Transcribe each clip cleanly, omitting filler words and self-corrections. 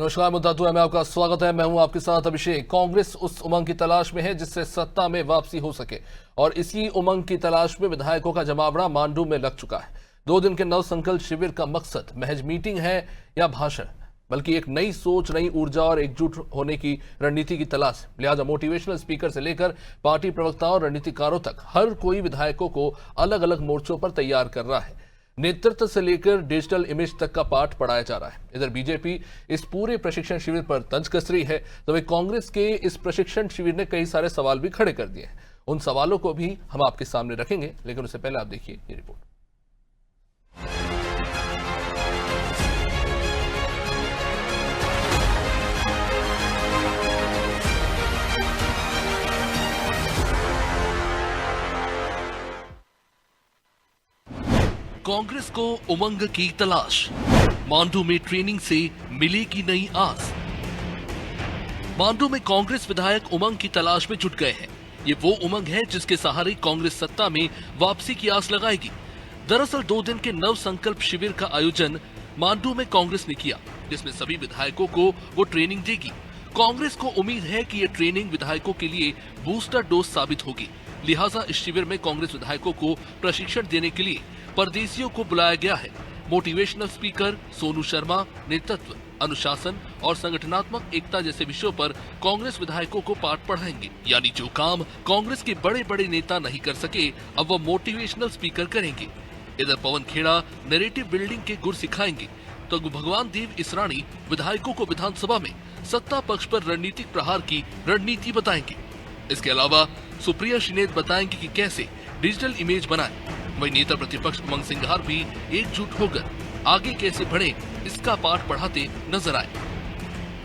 नमस्कार, मुद्दा टू में आपका स्वागत है। मैं हूं आपके साथ अभिषेक। कांग्रेस उस उमंग की तलाश में है जिससे सत्ता में वापसी हो सके और इसी उमंग की तलाश में विधायकों का जमावड़ा मांडू में लग चुका है। 2 दिन के नव संकल्प शिविर का मकसद महज मीटिंग है या भाषण, बल्कि एक नई सोच, नई ऊर्जा और एकजुट होने की रणनीति की तलाश है। लिहाजा मोटिवेशनल स्पीकर से लेकर पार्टी प्रवक्ताओं और रणनीतिकारों तक हर कोई विधायकों को अलग अलग मोर्चों पर तैयार कर रहा है। नेतृत्व से लेकर डिजिटल इमेज तक का पाठ पढ़ाया जा रहा है। इधर बीजेपी इस पूरे प्रशिक्षण शिविर पर तंज कस रही है, तो वही कांग्रेस के इस प्रशिक्षण शिविर ने कई सारे सवाल भी खड़े कर दिए हैं। उन सवालों को भी हम आपके सामने रखेंगे, लेकिन उससे पहले आप देखिए ये रिपोर्ट। कांग्रेस को उमंग की तलाश, मांडू में ट्रेनिंग से मिलेगी नई आस। मांडू में कांग्रेस विधायक उमंग की तलाश में जुट गए हैं। ये वो उमंग है जिसके सहारे कांग्रेस सत्ता में वापसी की आस लगाएगी। दरअसल 2 दिन के नव संकल्प शिविर का आयोजन मांडू में कांग्रेस ने किया, जिसमें सभी विधायकों को वो ट्रेनिंग देगी। कांग्रेस को उम्मीद है कि ये ट्रेनिंग विधायकों के लिए बूस्टर डोज साबित होगी। लिहाजा इस शिविर में कांग्रेस विधायकों को प्रशिक्षण देने के लिए परदेशियों को बुलाया गया है। मोटिवेशनल स्पीकर सोनू शर्मा नेतृत्व, अनुशासन और संगठनात्मक एकता जैसे विषयों पर कांग्रेस विधायकों को पाठ पढ़ाएंगे। यानी जो काम कांग्रेस के बड़े बड़े नेता नहीं कर सके, अब वो मोटिवेशनल स्पीकर करेंगे। इधर पवन खेड़ा नैरेटिव बिल्डिंग के गुर सिखाएंगे, तो भगवान देव इसरानी विधायकों को विधानसभा में सत्ता पक्ष पर रणनीतिक प्रहार की रणनीति बताएंगे। इसके अलावा सुप्रिया श्रीनेत बताएंगे कि कैसे डिजिटल इमेज बनाए। वही नेता प्रतिपक्ष उमंग सिंघार भी एकजुट होकर आगे कैसे बढ़े, इसका पाठ पढ़ाते नजर आए।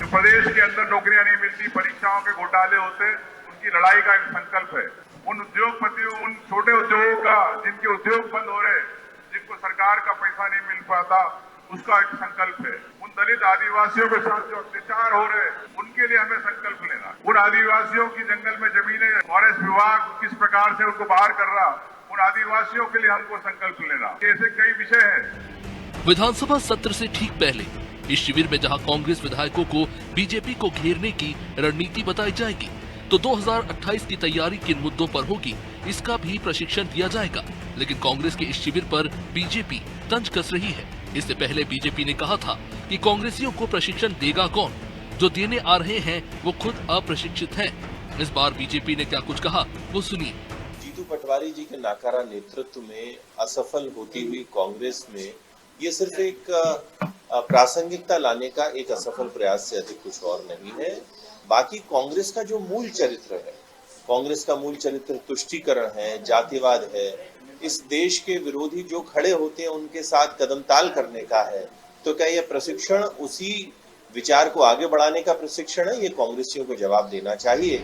प्रदेश के अंदर नौकरियां नहीं मिलती, परीक्षाओं के घोटाले होते, उनकी लड़ाई का एक संकल्प है। उन उद्योगपतियों, उन छोटे उद्योगों का जिनके उद्योग बंद हो रहे, जिनको सरकार का पैसा नहीं मिल पाता, उसका एक संकल्प है। उन दलित आदिवासियों के साथ जो अत्याचार हो रहे, उनके लिए हमें संकल्प लेना। उन आदिवासियों की जंगल में जमीनें फॉरेस्ट विभाग किस प्रकार से उनको बाहर कर रहा, उन आदिवासियों के लिए हमको संकल्प लेना। ऐसे कई विषय हैं। विधानसभा सत्र से ठीक पहले इस शिविर में जहां कांग्रेस विधायकों को बीजेपी को घेरने की रणनीति बताई जाएगी, तो 2028 की तैयारी किन मुद्दों पर होगी, इसका भी प्रशिक्षण दिया जाएगा। लेकिन कांग्रेस के इस शिविर पर बीजेपी तंज कस रही है। इससे पहले बीजेपी ने कहा था कि कांग्रेसियों को प्रशिक्षण देगा कौन, जो देने आ रहे हैं वो खुद अप्रशिक्षित हैं। इस बार बीजेपी ने क्या कुछ कहा, वो सुनिए। जीतू पटवारी जी के नाकारा नेतृत्व में असफल होती हुई कांग्रेस में ये सिर्फ एक प्रासंगिकता लाने का एक असफल प्रयास से अधिक कुछ और नहीं है। बाकी कांग्रेस का जो मूल चरित्र है, कांग्रेस का मूल चरित्र तुष्टीकरण है, जातिवाद है। इस देश के विरोधी जो खड़े होते हैं उनके साथ कदमताल करने का है। तो क्या यह प्रशिक्षण उसी विचार को आगे बढ़ाने का प्रशिक्षण है? ये कांग्रेसियों को जवाब देना चाहिए।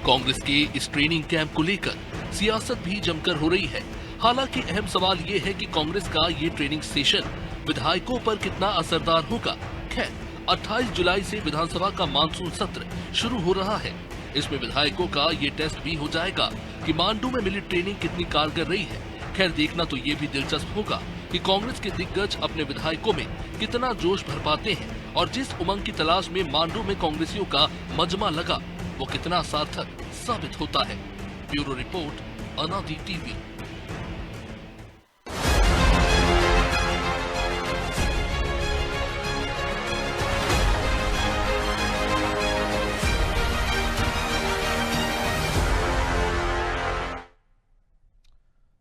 कांग्रेस के इस ट्रेनिंग कैंप को लेकर सियासत भी जमकर हो रही है। हालांकि अहम सवाल ये है कि कांग्रेस का ये ट्रेनिंग सेशन विधायकों पर कितना असरदार होगा। खैर, 28 जुलाई से विधानसभा का मानसून सत्र शुरू हो रहा है। इसमें विधायकों का ये टेस्ट भी हो जाएगा कि मांडू में मिली ट्रेनिंग कितनी कारगर रही है। खैर, देखना तो ये भी दिलचस्प होगा कि कांग्रेस के दिग्गज अपने विधायकों में कितना जोश भर पाते हैं और जिस उमंग की तलाश में मांडू में कांग्रेसियों का मजमा लगा, वो कितना सार्थक साबित होता है। ब्यूरो रिपोर्ट, अनादि टीवी।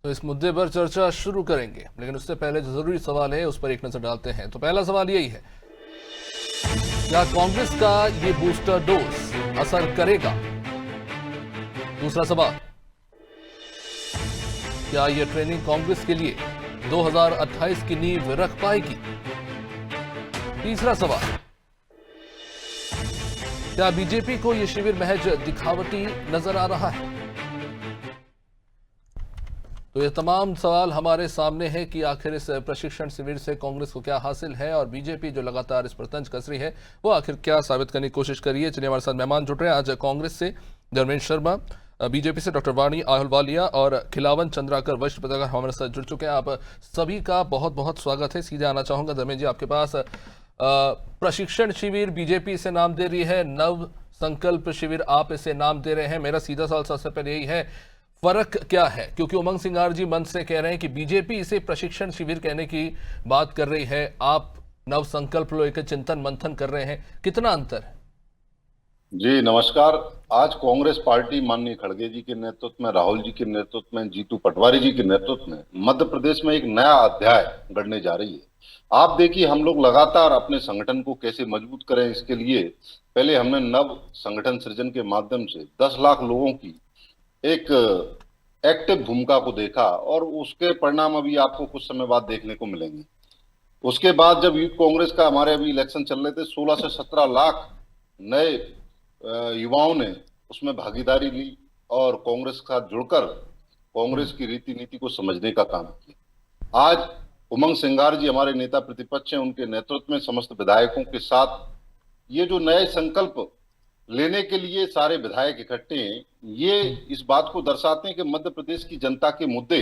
तो इस मुद्दे पर चर्चा शुरू करेंगे, लेकिन उससे पहले जो जरूरी सवाल है उस पर एक नजर डालते हैं। तो पहला सवाल यही है, क्या कांग्रेस का ये बूस्टर डोज असर करेगा? दूसरा सवाल, क्या ये ट्रेनिंग कांग्रेस के लिए 2028 की नींव रख पाएगी? तीसरा सवाल, क्या बीजेपी को ये शिविर महज दिखावटी नजर आ रहा है? तो ये तमाम सवाल हमारे सामने हैं कि आखिर इस प्रशिक्षण शिविर से कांग्रेस को क्या हासिल है और बीजेपी जो लगातार इस पर तंज कस रही है वो आखिर क्या साबित करने की कोशिश कर रही है। चलिए, हमारे साथ मेहमान जुट रहे हैं आज कांग्रेस से धर्मेंद्र शर्मा, बीजेपी से डॉक्टर वाणी आहलुवालिया और खिलावन चंद्राकर वरिष्ठ पत्रकार हमारे साथ जुड़ चुके हैं। आप सभी का बहुत बहुत स्वागत है। सीधे आना चाहूंगा धर्मेंद्र जी आपके पास। प्रशिक्षण शिविर बीजेपी इसे नाम दे रही है, नव संकल्प शिविर आप इसे नाम दे रहे हैं। मेरा सीधा सवाल सबसे पहले यही है, फर्क क्या है? क्योंकि उमंग सिंगार जी मंच से कह रहे हैं कि बीजेपी इसे प्रशिक्षण शिविर कहने की बात कर रही है, आप नव संकल्प लेकर चिंतन मंथन कर रहे हैं, कितना अंतर है? जी नमस्कार। आज कांग्रेस पार्टी माननीय खड़गे जी के नेतृत्व में, राहुल जी के नेतृत्व में, जीतू पटवारी जी के नेतृत्व में मध्य प्रदेश में एक नया अध्याय गढ़ने जा रही है। आप देखिए, हम लोग लगातार अपने संगठन को कैसे मजबूत करें, इसके लिए पहले हमने नव संगठन सृजन के माध्यम से 10 लाख लोगों की एक एक्टिव भूमिका को देखा और उसके परिणाम अभी आपको कुछ समय बाद देखने को मिलेंगे। उसके बाद जब यूथ कांग्रेस का हमारे अभी इलेक्शन चल रहे थे, 16 से 17 लाख नए युवाओं ने उसमें भागीदारी ली और कांग्रेस के साथ जुड़कर कांग्रेस की रीति नीति को समझने का काम किया। आज उमंग सिंगार जी हमारे नेता प्रतिपक्ष हैं, उनके नेतृत्व में समस्त विधायकों के साथ ये जो नए संकल्प लेने के लिए सारे विधायक इकट्ठे हैं, ये इस बात को दर्शाते हैं कि मध्य प्रदेश की जनता के मुद्दे,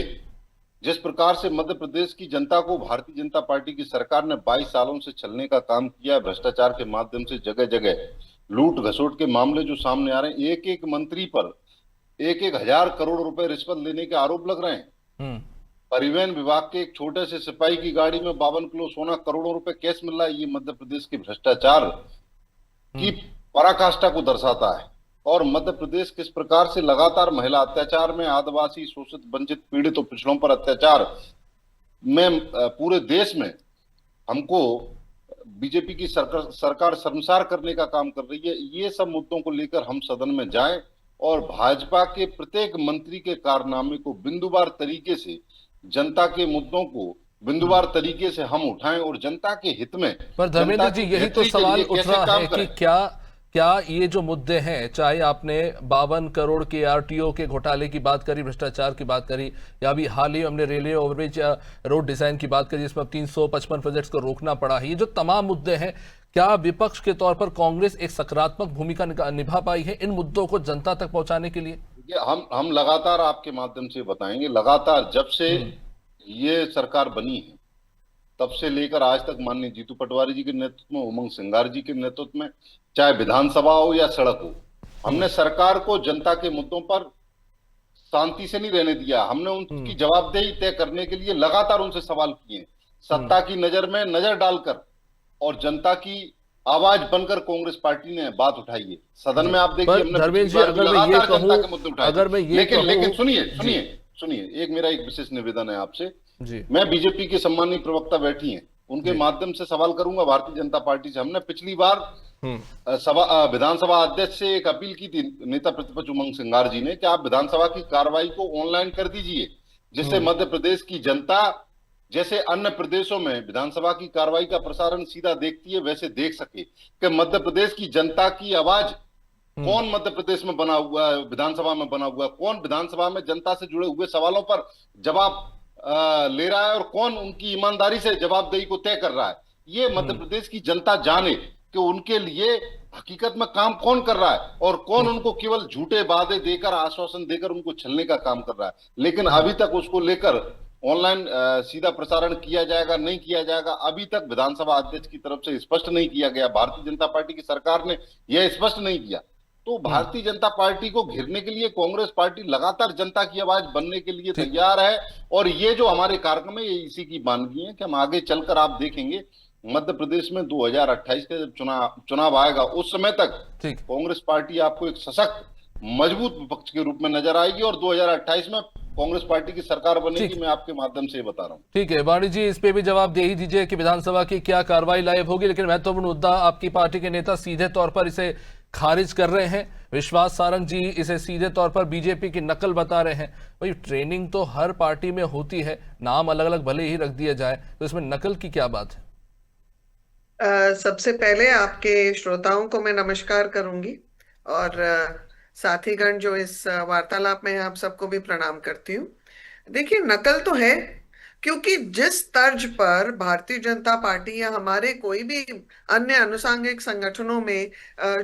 जिस प्रकार से मध्य प्रदेश की जनता को भारतीय जनता पार्टी की सरकार ने 22 सालों से छलने का काम किया है, भ्रष्टाचार के माध्यम से जगह जगह लूट घसोट के मामले जो सामने आ रहे हैं, एक एक मंत्री पर 1-1 हजार करोड़ रुपए रिश्वत लेने के आरोप लग रहे हैं। परिवहन विभाग के एक छोटे से सिपाही की गाड़ी में 52 किलो सोना, करोड़ों रुपए कैश मिल रहा है। ये मध्य प्रदेश के भ्रष्टाचार की पराकाष्ठा को दर्शाता है। और मध्य प्रदेश किस प्रकार से लगातार महिला अत्याचार में, आदिवासी, शोषित, वंचित, पीड़ित और पिछड़ों पर अत्याचार में पूरे देश में हमको बीजेपी की सरकार शर्मसार करने का काम कर रही है। ये सब मुद्दों को लेकर हम सदन में जाएं और भाजपा के प्रत्येक मंत्री के कारनामे को बिंदुवार तरीके से, जनता के मुद्दों को बिंदुवार तरीके से हम उठाएं और जनता के हित में। पर धर्मेंद्र जी, यही तो सवाल उठ रहा है कि क्या ये जो मुद्दे हैं, चाहे आपने 52 करोड़ के आरटीओ के घोटाले की बात करी, भ्रष्टाचार की बात करी, या अभी हाल ही हमने रेलवे ओवरब्रिज रोड डिजाइन की बात करी जिसमें 355 प्रोजेक्ट्स को रोकना पड़ा है, ये जो तमाम मुद्दे हैं, क्या विपक्ष के तौर पर कांग्रेस एक सकारात्मक भूमिका निभा पाई है इन मुद्दों को जनता तक पहुंचाने के लिए? हम लगातार आपके माध्यम से बताएंगे, लगातार जब से ये सरकार बनी है तब से लेकर आज तक माननीय जीतू पटवारी जी के नेतृत्व में, उमंग सिंगार जी के नेतृत्व में, चाहे विधानसभा हो या सड़क हो, हमने सरकार को जनता के मुद्दों पर शांति से नहीं रहने दिया। हमने उनकी जवाबदेही तय करने के लिए लगातार उनसे सवाल किए, सत्ता की नजर में नजर डालकर और जनता की आवाज बनकर कांग्रेस पार्टी ने बात उठाई है। सदन में आप देखिए, हमने लगातार जनता के मुद्दे उठाए। लेकिन सुनिए, एक मेरा एक विशेष निवेदन है आपसे। मैं बीजेपी के सम्मानीय प्रवक्ता बैठी हैं, उनके माध्यम से सवाल करूंगा भारतीय जनता पार्टी से। हमने पिछली बार विधानसभा अध्यक्ष से एक अपील की थी, नेता प्रतिपक्ष उमंग सिंगार जी ने, कि आप विधानसभा की कार्रवाई को ऑनलाइन कर दीजिए, जिससे मध्य प्रदेश की जनता जैसे अन्य प्रदेशों में विधानसभा की कार्रवाई का प्रसारण सीधा देखती है, वैसे देख सके कि मध्य प्रदेश की जनता की आवाज कौन मध्य प्रदेश में बना हुआ है, विधानसभा में बना हुआ है, कौन विधानसभा में जनता से जुड़े हुए सवालों पर जवाब ले रहा है और कौन उनकी ईमानदारी से जवाबदेही को तय कर रहा है। ये मध्य प्रदेश की जनता जाने कि उनके लिए हकीकत में काम कौन कर रहा है और कौन उनको केवल झूठे वादे देकर, आश्वासन देकर उनको छलने का काम कर रहा है। लेकिन अभी तक उसको लेकर ऑनलाइन सीधा प्रसारण किया जाएगा, नहीं किया जाएगा, अभी तक विधानसभा अध्यक्ष की तरफ से स्पष्ट नहीं किया गया। भारतीय जनता पार्टी की सरकार ने यह स्पष्ट नहीं किया। तो भारतीय जनता पार्टी को घेरने के लिए कांग्रेस पार्टी लगातार जनता की आवाज बनने के लिए तैयार है। और ये जो हमारे कार्यक्रम है, ये इसी की मानगी है कि हम आगे चलकर, आप देखेंगे मध्य प्रदेश में 2028 का जब चुनाव आएगा, उस समय तक कांग्रेस पार्टी आपको एक सशक्त, मजबूत विपक्ष के रूप में नजर आएगी और 2028 में कांग्रेस पार्टी की सरकार बनेगी। मैं आपके माध्यम से बता रहा हूँ। ठीक है वाणी जी, इस पे भी जवाब दे ही दीजिए कि विधानसभा की क्या कार्रवाई लायक होगी। लेकिन महत्वपूर्ण मुद्दा, आपकी पार्टी के नेता सीधे तौर पर इसे खारिज कर रहे हैं। विश्वास सारंग जी इसे सीधे तौर पर बीजेपी की नकल बता रहे हैं। भाई, ट्रेनिंग तो हर पार्टी में होती है, नाम अलग अलग भले ही रख दिया जाए, तो इसमें नकल की क्या बात है? सबसे पहले आपके श्रोताओं को मैं नमस्कार करूंगी और साथीगण जो इस वार्तालाप में आप सबको भी प्रणाम करती हूँ। देखिए, नकल तो है, क्योंकि जिस तर्ज पर भारतीय जनता पार्टी या हमारे कोई भी अन्य अनुषंगिक संगठनों में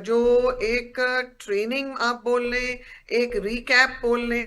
जो एक ट्रेनिंग आप बोल लें, एक रिकैप बोल लें,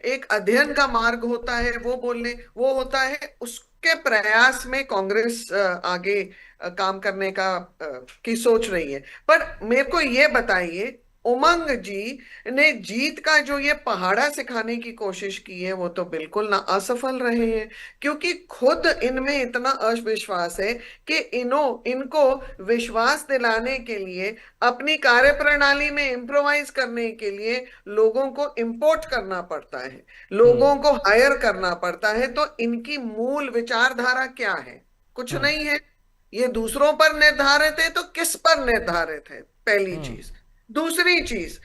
एक अध्ययन का मार्ग होता है वो बोल लें, वो होता है, उसके प्रयास में कांग्रेस आगे काम करने की सोच रही है। पर मेरे को ये बताइए, उमंग जी ने जीत का जो ये पहाड़ा सिखाने की कोशिश की है वो तो बिल्कुल ना असफल रहे हैं, क्योंकि खुद इनमें इतना अविश्वास है कि इनको विश्वास दिलाने के लिए, अपनी कार्यप्रणाली में इम्प्रोवाइज करने के लिए लोगों को इंपोर्ट करना पड़ता है, लोगों को हायर करना पड़ता है। तो इनकी मूल विचारधारा क्या है? कुछ नहीं है। ये दूसरों पर निर्धारित है, तो किस पर निर्धारित है? पहली चीज। दूसरी चीज,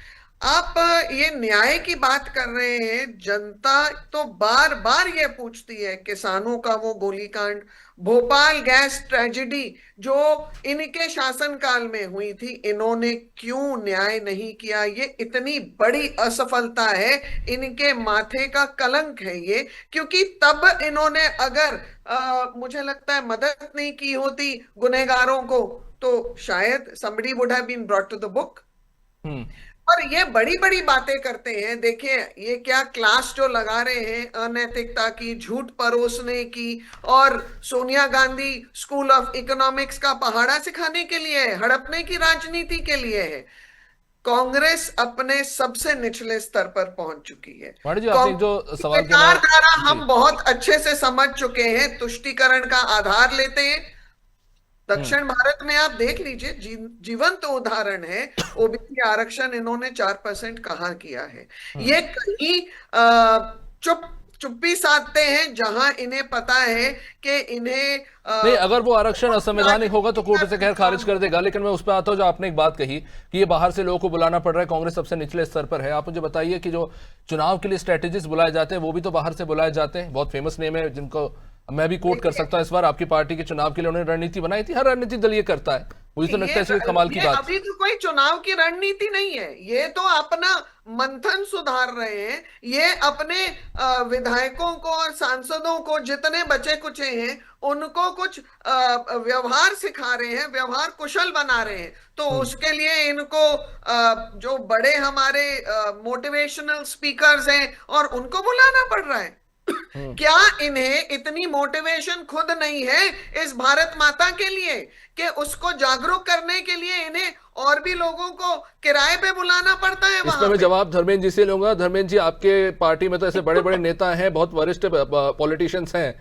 आप ये न्याय की बात कर रहे हैं। जनता तो बार बार ये पूछती है, किसानों का वो गोलीकांड, भोपाल गैस ट्रेजेडी जो इनके शासनकाल में हुई थी, इन्होंने क्यों न्याय नहीं किया? ये इतनी बड़ी असफलता है, इनके माथे का कलंक है ये। क्योंकि तब इन्होंने अगर मुझे लगता है मदद नहीं की होती गुनहगारों को, तो शायद somebody would have been brought to the book। और ये बड़ी बड़ी बातें करते हैं। देखिए, ये क्या क्लास जो लगा रहे हैं अनैतिकता की, झूठ परोसने की, और Sonia Gandhi school of economics का पहाड़ा सिखाने के लिए है, हड़पने की राजनीति के लिए है। कांग्रेस अपने सबसे निचले स्तर पर पहुंच चुकी है। वाणी जी, आपने जो सवाल किया, विचारधारा हम बहुत अच्छे से समझ चुके हैं। तुष्टीकरण का आधार लेते हैं। दक्षिण भारत में आप देख लीजिए, जीवंत उदाहरण है। ओबीसी आरक्षण इन्होंने 4% कहाँ किया है? ये कहीं चुप्पी साधते हैं जहां इन्हें पता है कि इन्हें नहीं, अगर वो आरक्षण असंवैधानिक होगा तो कोर्ट से खैर खारिज कर देगा। लेकिन मैं उस पर आता हूँ जो आपने एक बात कही कि ये बाहर से लोगों को बुलाना पड़ रहा है, कांग्रेस सबसे निचले स्तर पर है। आप मुझे बताइए कि जो चुनाव के लिए स्ट्रेटेजिस्ट बुलाए जाते हैं वो भी तो बाहर से बुलाए जाते हैं। बहुत फेमस नेम है जिनको मैं भी कोट कर सकता हूं। इस बार आपकी पार्टी के चुनाव के लिए उन्होंने रणनीति बनाई थी। हर राजनीतिक दल ये करता है, मुझे तो लगता है कमाल की बात। अभी तो कोई चुनाव की रणनीति नहीं है, ये तो अपना मंथन सुधार रहे हैं। ये अपने विधायकों को और सांसदों को, जितने बचे कुचे हैं, उनको कुछ व्यवहार सिखा रहे हैं, व्यवहार कुशल बना रहे हैं। तो उसके लिए इनको जो बड़े हमारे मोटिवेशनल स्पीकर्स हैं और उनको बुलाना पड़ रहा है। क्या इन्हें इतनी मोटिवेशन खुद नहीं है इस भारत माता के लिए कि उसको जागरूक करने के लिए इन्हें और भी लोगों को किराए पे बुलाना पड़ता है? इसमें मैं जवाब धर्मेंद्र जी से लूंगा। धर्मेंद्र जी, आपके पार्टी में तो ऐसे बड़े बड़े नेता हैं, बहुत वरिष्ठ पॉलिटिशियंस हैं,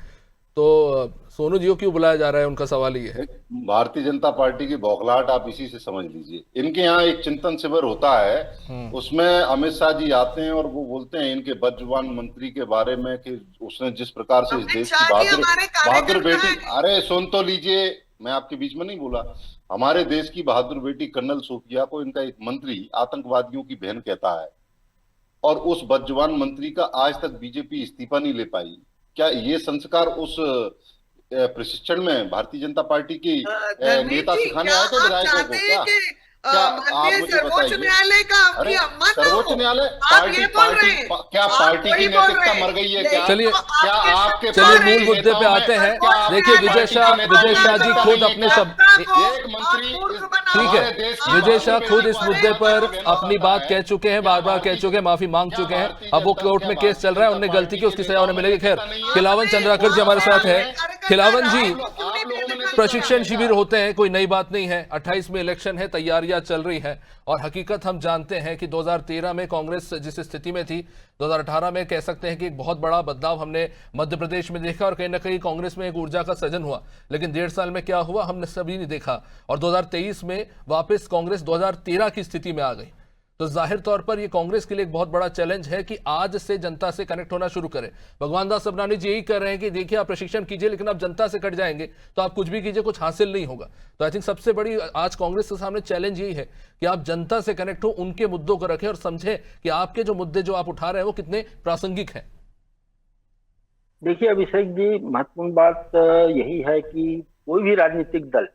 तो सोनू जी को क्यों बुलाया जा रहा है? उनका सवाल ये है। भारतीय जनता पार्टी की बौखलाहट आप इसी से समझ लीजिए। इनके यहाँ एक चिंतन शिविर होता है, उसमें अमित शाह जी आते हैं और वो बोलते हैं इनके बदजुबान मंत्री के बारे में कि उसने जिस प्रकार से इस देश की बहादुर बेटी, अरे सुन तो लीजिए, मैं आपके बीच में नहीं बोला। हमारे देश की बहादुर बेटी कर्नल सोफिया को इनका एक मंत्री आतंकवादियों की बहन कहता है, और उस बदजुबान मंत्री का आज तक बीजेपी इस्तीफा नहीं ले पाई। क्या ये संस्कार उस प्रशिक्षण में भारतीय जनता पार्टी की नेता सिखाने आए थे विधायकों को? क्या आप मुझे बताइए? न्यायालय का अरे सर्वोच्च न्यायालय क्या पार्टी की नैतिकता मर गई है क्या? चलिए क्या आपके मूल मुद्दे पे आते हैं। देखिए, विजय शाह जी खुद अपने शब्द, एक मंत्री, ठीक है, विजय शाह खुद इस मुद्दे पर अपनी बात कह चुके हैं, बार बार कह चुके हैं, माफी मांग चुके हैं। अब वो कोर्ट में केस चल रहा है, उन्होंने गलती की, उसकी सजा उन्हें मिलेगी। खैर, खिलावन चंद्राकर जी हमारे साथ है। खिलावन जी, प्रशिक्षण शिविर होते हैं, कोई नई बात नहीं है। 28 में इलेक्शन है, तैयारियां चल रही है, और हकीकत हम जानते हैं कि 2013 में कांग्रेस जिस स्थिति में थी, 2018 में कह सकते हैं कि एक बहुत बड़ा बदलाव हमने मध्य प्रदेश में देखा, और कहीं ना कहीं कांग्रेस में एक ऊर्जा का सृजन हुआ। लेकिन 1.5 साल में क्या हुआ हमने सभी नहीं देखा, और 2023 में वापस कांग्रेस 2013 की स्थिति में आ गई। तो जाहिर तौर पर यह कांग्रेस के लिए एक बहुत बड़ा चैलेंज है कि आज से जनता से कनेक्ट होना शुरू करें। भगवान दास सबरानी जी यही कर रहे हैं कि देखिए, आप प्रशिक्षण कीजिए, लेकिन आप जनता से कट जाएंगे तो आप कुछ भी कीजिए, कुछ हासिल नहीं होगा। तो आई थिंक सबसे बड़ी आज कांग्रेस के सामने चैलेंज यही है कि आप जनता से कनेक्ट हो, उनके मुद्दों को रखें और समझें कि आपके जो मुद्दे जो आप उठा रहे हैं वो कितने प्रासंगिक हैं। देखिए अभिषेक जी, महत्वपूर्ण बात यही है कि कोई भी राजनीतिक दल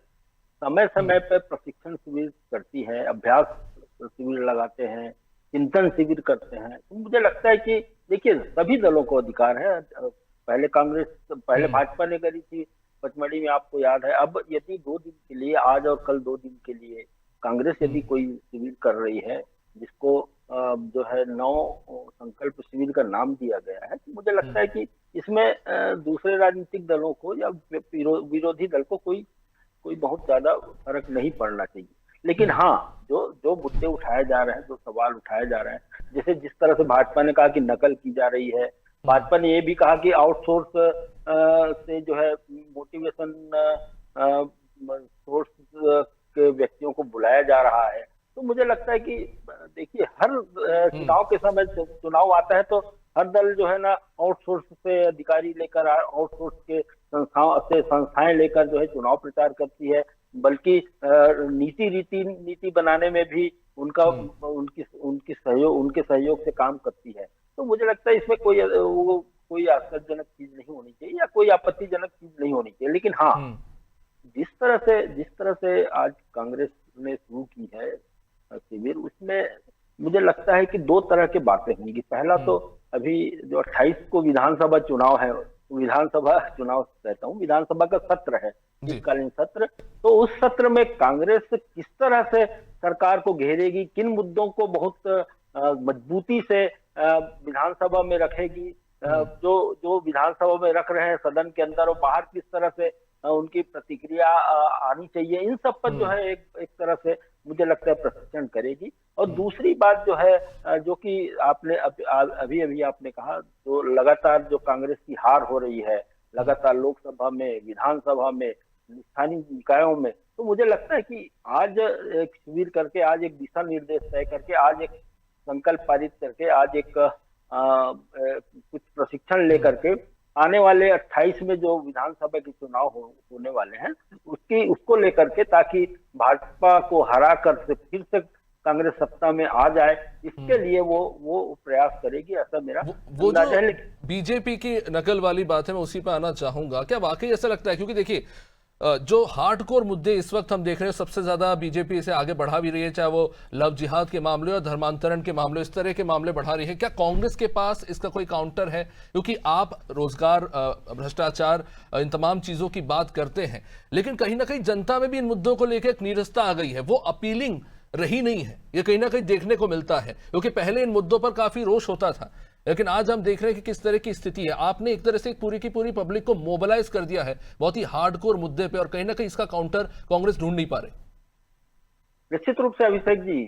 समय समय पर प्रशिक्षण शिविर करती है, अभ्यास शिविर लगाते हैं, चिंतन शिविर करते हैं। तो मुझे लगता है कि देखिए, सभी दलों को अधिकार है पहले भाजपा ने करी थी पचमढ़ी में, आपको याद है। अब यदि 2 दिन के लिए, आज और कल 2 दिन के लिए कांग्रेस यदि कोई शिविर कर रही है जिसको जो है 9 संकल्प शिविर का नाम दिया गया है, तो मुझे लगता है कि इसमें दूसरे राजनीतिक दलों को या विरोधी दल को कोई बहुत ज्यादा फर्क नहीं पड़ना चाहिए। लेकिन हाँ, जो मुद्दे उठाए जा रहे हैं, जो सवाल उठाए जा रहे हैं, जैसे जिस तरह से भाजपा ने कहा कि नकल की जा रही है, भाजपा ने ये भी कहा कि आउटसोर्स से जो है मोटिवेशन सोर्स के व्यक्तियों को बुलाया जा रहा है। तो मुझे लगता है कि देखिए, हर चुनाव के समय चुनाव आता है तो हर दल जो है ना आउटसोर्स से अधिकारी लेकर, आउटसोर्स के संस्थाएं लेकर जो है चुनाव प्रचार करती है। बल्कि नीति बनाने में भी उनके सहयोग से काम करती है। तो मुझे लगता है इसमें कोई आश्चर्यजनक चीज नहीं होनी चाहिए या कोई आपत्तिजनक चीज नहीं होनी चाहिए। लेकिन हाँ, जिस तरह से आज कांग्रेस ने शुरू की है शिविर, उसमें मुझे लगता है कि 2 तरह की बातें होंगी। पहला तो अभी जो 28 को विधानसभा चुनाव है, विधानसभा चुनाव कहता हूँ, विधानसभा का सत्र है, शीतकालीन सत्र। तो उस सत्र में कांग्रेस किस तरह से सरकार को घेरेगी, किन मुद्दों को बहुत मजबूती से विधानसभा में रखेगी, जो विधानसभा में रख रहे हैं सदन के अंदर और बाहर, किस तरह से उनकी प्रतिक्रिया आनी चाहिए, इन सब पर जो है एक तरह से मुझे लगता है प्रशिक्षण करेगी। और दूसरी बात जो है, जो कि आपने अभी आपने कहा, तो लगातार जो कांग्रेस की हार हो रही है, लगातार लोकसभा में, विधानसभा में, स्थानीय निकायों में, तो मुझे लगता है कि आज एक शिविर करके, आज एक दिशा निर्देश तय करके, आज एक संकल्प पारित करके, आज एक कुछ प्रशिक्षण लेकर के आने वाले 28 में जो विधानसभा के चुनाव होने वाले हैं उसको लेकर के, ताकि भाजपा को हरा कर फिर से कांग्रेस सत्ता में आ जाए, इसके लिए वो प्रयास करेगी, ऐसा मेरा अंदाजा है। बीजेपी की नकल वाली बात है, मैं उसी पर आना चाहूंगा। क्या वाकई ऐसा लगता है, क्योंकि देखिए जो हार्डकोर मुद्दे इस वक्त हम देख रहे हैं, सबसे ज्यादा बीजेपी इसे आगे बढ़ा भी रही है, चाहे वो लव जिहाद के मामले और धर्मांतरण के मामले, इस तरह के मामले बढ़ा रही है। क्या कांग्रेस के पास इसका कोई काउंटर है? क्योंकि आप रोजगार, भ्रष्टाचार, इन तमाम चीजों की बात करते हैं, लेकिन कहीं ना कहीं जनता में भी इन मुद्दों को लेकर एक नीरसता आ गई है, वो अपीलिंग रही नहीं है। ये कहीं ना कहीं देखने को मिलता है, क्योंकि पहले इन मुद्दों पर काफी रोष होता था, लेकिन आज हम देख रहे हैं कि किस तरह की स्थिति है। आपने एक तरह से पूरी की पूरी पब्लिक को मोबिलाइज कर दिया है बहुत ही हार्डकोर मुद्दे पे, और कहीं ना कहीं इसका काउंटर कांग्रेस ढूंढ नहीं पा रही। निश्चित रूप से अभिषेक जी,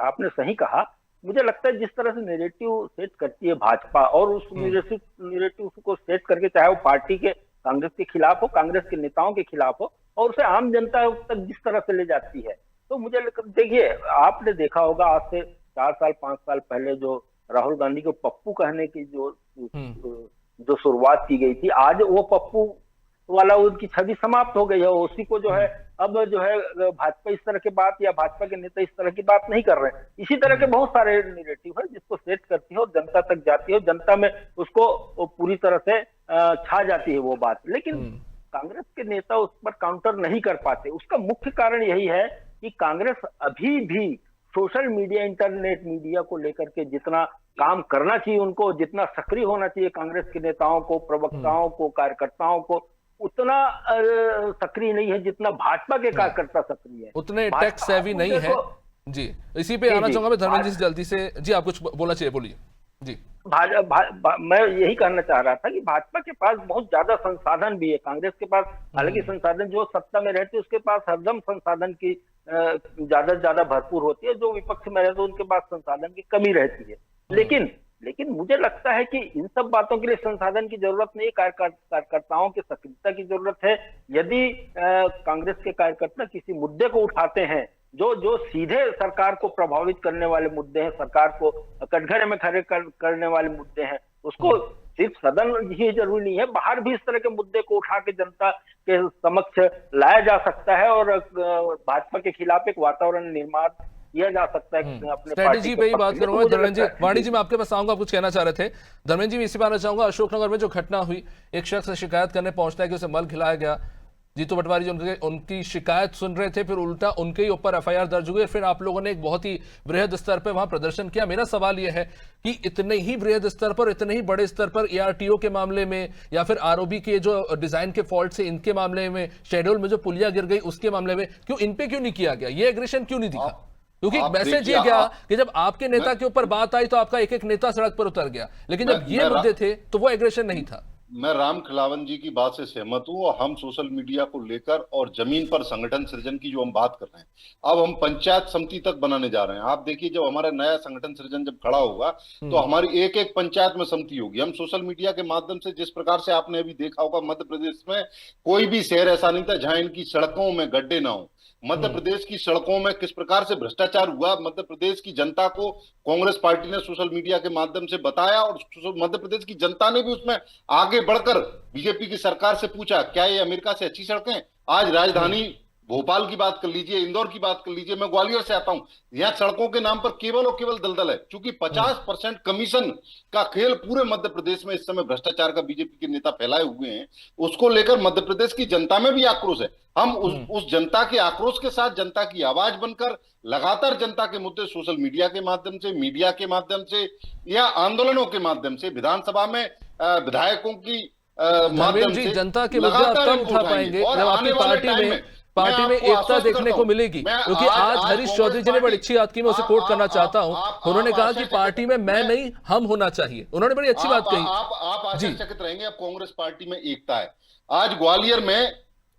आपने सही कहा। मुझे लगता है जिस तरह से नैरेटिव सेट करती है भाजपा, और उस नैरेटिव को सेट करके, चाहे वो पार्टी के कांग्रेस के खिलाफ हो, कांग्रेस के नेताओं के खिलाफ हो, और उसे आम जनता तक जिस तरह से ले जाती है, तो मुझे देखिए, आपने देखा होगा आज से 4 साल 5 साल पहले जो राहुल गांधी को पप्पू कहने की जो शुरुआत की गई थी, आज वो पप्पू वाला उनकी छवि समाप्त हो गई है। उसी को जो है अब जो है भाजपा इस तरह की बात, या भाजपा के नेता इस तरह की बात नहीं कर रहे हैं। इसी तरह के बहुत सारे नैरेटिव है जिसको सेट करती है और जनता तक जाती है, जनता में उसको पूरी तरह से छा जाती है वो बात। लेकिन कांग्रेस के नेता उस पर काउंटर नहीं कर पाते। उसका मुख्य कारण यही है कि कांग्रेस अभी भी सोशल मीडिया, इंटरनेट मीडिया को लेकर के जितना काम करना चाहिए, उनको जितना सक्रिय होना चाहिए कांग्रेस के नेताओं को, प्रवक्ताओं को, कार्यकर्ताओं को, उतना सक्रिय नहीं है जितना भाजपा के कार्यकर्ता सक्रिय है, उतने टेक सेवी नहीं है जी। इसी पे आना चाहूंगा मैं धर्मेंद्र जी से जल्दी से। जी, आप कुछ बोलना चाहिए, बोलिए जी। मैं यही कहना चाह रहा था कि भाजपा के पास बहुत ज्यादा संसाधन भी है। कांग्रेस के पास हालांकि संसाधन, जो सत्ता में रहते उसके पास हरदम संसाधन की ज्यादा से ज्यादा भरपूर होती है, जो विपक्ष में रहते उनके पास संसाधन की कमी रहती है। लेकिन मुझे लगता है कि इन सब बातों के लिए संसाधन की जरूरत नहीं है, कार्यकर्ताओं की सक्रियता की जरूरत है। यदि कांग्रेस के कार्यकर्ता किसी मुद्दे को उठाते हैं जो सीधे सरकार को प्रभावित करने वाले मुद्दे हैं, सरकार को कटघरे में खड़े करने वाले मुद्दे हैं, उसको सिर्फ सदन ही जरूरी नहीं है, बाहर भी इस तरह के मुद्दे को उठा के जनता के समक्ष लाया जा सकता है और भाजपा के खिलाफ एक वातावरण निर्माण किया जा सकता है। अपने स्ट्रेटेजी पे ही बात करूंगा। धर्मेंद्र जी, वाणी जी, मैं आपके पास आऊंगा, आप कुछ कहना चाह रहे थे। धर्मेंद्र जी, इसी बात चाहूंगा, अशोकनगर में जो घटना हुई, एक शख्स शिकायत करने पहुंचता है कि उसे मल खिलाया गया, जीतू पटवारी जी उनकी शिकायत सुन रहे थे, फिर उल्टा उनके ही ऊपर एफआईआर दर्ज हुई, फिर आप लोगों ने एक बहुत ही बृहद स्तर पर वहां प्रदर्शन किया। मेरा सवाल यह है कि इतने ही बृहद स्तर पर, इतने ही बड़े स्तर पर एआरटीओ के मामले में या फिर आरओबी के जो डिजाइन के फॉल्ट से इनके मामले में, शेड्यूल में जो पुलिया गिर गई उसके मामले में क्यों इन पे क्यों नहीं किया गया, ये एग्रेशन क्यों नहीं दिखा? क्योंकि मैसेज ये गया कि जब आपके नेता के ऊपर बात आई तो आपका एक एक नेता सड़क पर उतर गया, लेकिन जब ये मुद्दे थे तो वो एग्रेशन नहीं था। मैं राम खिलावन जी की बात से सहमत हूं, और हम सोशल मीडिया को लेकर और जमीन पर संगठन सृजन की जो हम बात कर रहे हैं, अब हम पंचायत समिति तक बनाने जा रहे हैं। आप देखिए, जब हमारा नया संगठन सृजन जब खड़ा होगा तो हमारी एक एक पंचायत में समिति होगी। हम सोशल मीडिया के माध्यम से, जिस प्रकार से आपने अभी देखा होगा, मध्य प्रदेश में कोई भी शहर ऐसा नहीं था जहां इनकी सड़कों में गड्ढे ना हो। मध्य प्रदेश की सड़कों में किस प्रकार से भ्रष्टाचार हुआ, मध्य प्रदेश की जनता को कांग्रेस पार्टी ने सोशल मीडिया के माध्यम से बताया, और मध्य प्रदेश की जनता ने भी उसमें आगे बढ़कर बीजेपी की सरकार से पूछा, क्या ये अमेरिका से अच्छी सड़कें? आज राजधानी भोपाल की बात कर लीजिए, इंदौर की बात कर लीजिए, मैं ग्वालियर से आता हूं, यहाँ सड़कों के नाम पर केवल और केवल दलदल है। क्योंकि 50% कमीशन का खेल पूरे मध्य प्रदेश में इस समय भ्रष्टाचार का बीजेपी के नेता फैलाए हुए हैं, उसको लेकर मध्य प्रदेश की जनता में भी आक्रोश है। हम उस जनता के आक्रोश के साथ जनता की आवाज बनकर लगातार जनता के मुद्दे सोशल मीडिया के माध्यम से, मीडिया के माध्यम से या आंदोलनों के माध्यम से, विधानसभा में विधायकों की माध्यम से जनता के मुद्दे आप तब उठा पाएंगे जब आपकी पार्टी में एकता देखने को मिलेगी। क्योंकि आज हरीश चौधरी जी ने बड़ी अच्छी बात की, मैं उसे कोट करना चाहता हूं। उन्होंने कहा कि पार्टी में मैं नहीं हम होना चाहिए, उन्होंने बड़ी अच्छी बात कही। आप आश्चर्यचकित रहेंगे, अब कांग्रेस पार्टी में एकता है। आज ग्वालियर में,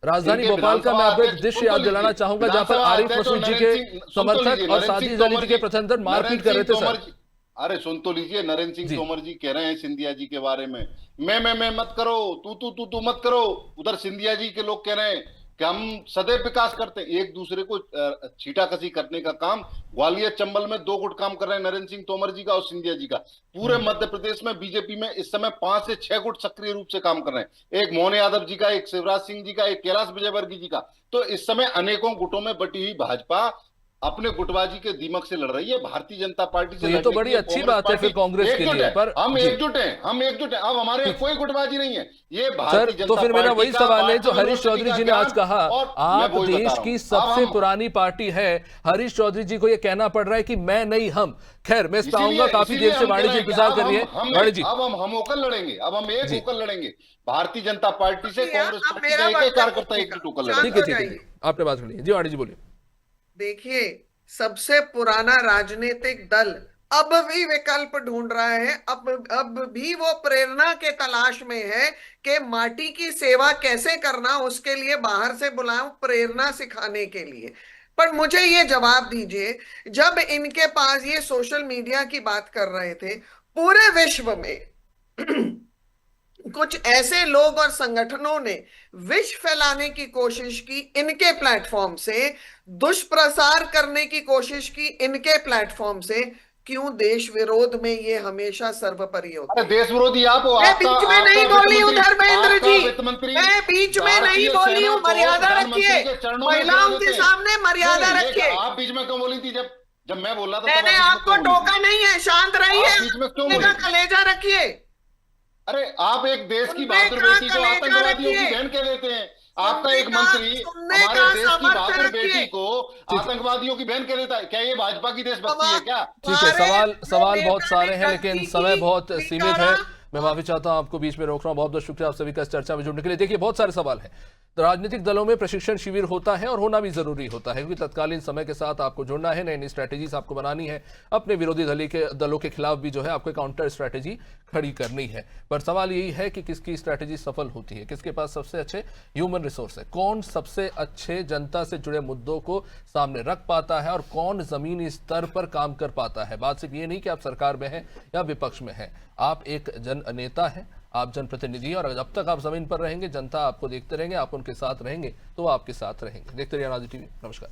राजधानी भोपाल का मैं आपको एक दृश्य याद दिलाना चाहूंगा जहां पर आरिफ मसूद जी के समर्थक और साथी जाली जी के प्रतिनिधि मारपीट कर रहे थे। सर अरे सुन तो लीजिए, नरेंद्र सिंह तोमर जी कह रहे हैं सिंधिया जी के बारे में, मैं मत करो, तू मत करो। उधर सिंधिया जी के लोग कह रहे हैं कि हम सदैव विकास करते हैं। एक दूसरे को छीटाकसी करने का काम ग्वालियर चंबल में 2 गुट काम कर रहे हैं, नरेंद्र सिंह तोमर जी का और सिंधिया जी का। पूरे मध्य प्रदेश में बीजेपी में इस समय 5 से 6 गुट सक्रिय रूप से काम कर रहे हैं। एक मोहन यादव जी का, एक शिवराज सिंह जी का, एक कैलाश विजयवर्गीय जी का। तो इस समय अनेकों गुटों में बटी हुई भाजपा अपने गुटबाजी के दीमक से लड़ रही है भारतीय जनता पार्टी से। ये तो बड़ी अच्छी बात है फिर कांग्रेस के लिए, पर हम एकजुट हैं। अब हमारे कोई गुटबाजी नहीं है। ये भारतीय जनता तो फिर मेरा वही सवाल है जो हरीश चौधरी जी ने आज कहा, आप देश की सबसे पुरानी पार्टी है, हरीश चौधरी जी को ये कहना पड़ रहा है कि मैं नहीं हम। खैर, मैं इस पर आऊंगा, काफी देर से वाणी जी इंतजार कर रही है। वाणी जी, अब हम होकर लड़ेंगे, अब हम एक होकर लड़ेंगे। भारतीय जनता पार्टी से कांग्रेस पार्टी का एक कार्यकर्ता एकजुट होकर लड़ेंगे। ठीक है, आपने बात कर ली जी। वाणी जी बोलिए। देखिए, सबसे पुराना राजनीतिक दल अब भी विकल्प ढूंढ रहा है, अब भी वो प्रेरणा के तलाश में है कि माटी की सेवा कैसे करना, उसके लिए बाहर से बुलाऊं प्रेरणा सिखाने के लिए। पर मुझे ये जवाब दीजिए, जब इनके पास ये सोशल मीडिया की बात कर रहे थे, पूरे विश्व में कुछ ऐसे लोग और संगठनों ने विष फैलाने की कोशिश की इनके प्लेटफॉर्म से, दुष्प्रचार करने की कोशिश की इनके प्लेटफॉर्म से। क्यों देश विरोध में ये हमेशा सर्वोपरि होता है? देश विरोधी आप हो। मैं बीच में नहीं बोली हूँ धर्मेंद्र जी, मैं बीच में नहीं बोली हूँ। मर्यादा रखिए, महिलाओं के सामने मर्यादा रखिए। आप बीच में क्यों बोली थी जब मैं बोल रहा था? मैंने आपको टोका नहीं है, शांत रहिए, कलेजा रखिए। अरे आप एक देश की बहादुर बेटी को आतंकवादियों की बहन कह देते हैं। आपका एक मंत्री हमारे देश की बहादुर बेटी को आतंकवादियों की बहन कह देता है। क्या ये भाजपा की देशभक्ति है क्या? ठीक है, सवाल बहुत सारे हैं, लेकिन समय बहुत सीमित है। मैं माफी चाहता हूं, आपको बीच में रोक रहा हूं। बहुत बहुत शुक्रिया आप सभी का इस चर्चा में जुड़ने के लिए। देखिए, बहुत सारे सवाल हैं। राजनीतिक दलों में प्रशिक्षण शिविर होता है और होना भी जरूरी होता है, क्योंकि तत्कालीन समय के साथ आपको जुड़ना है, नई नई स्ट्रैटेजीज आपको बनानी है, अपने विरोधी दलों के खिलाफ भी जो है आपको काउंटर स्ट्रैटेजी खड़ी करनी है। पर सवाल यही है कि किसकी स्ट्रैटेजी सफल होती है, किसके पास सबसे अच्छे ह्यूमन रिसोर्स है, कौन सबसे अच्छे जनता से जुड़े मुद्दों को सामने रख पाता है और कौन जमीनी स्तर पर काम कर पाता है। बात सिर्फ ये नहीं कि आप सरकार में हैं या विपक्ष में हैं, आप एक जन नेता हैं, आप जनप्रतिनिधि, और जब तक आप जमीन पर रहेंगे, जनता आपको देखते रहेंगे, आप उनके साथ रहेंगे, तो वो आपके साथ रहेंगे। देखते रहिए अनाज टीवी। नमस्कार।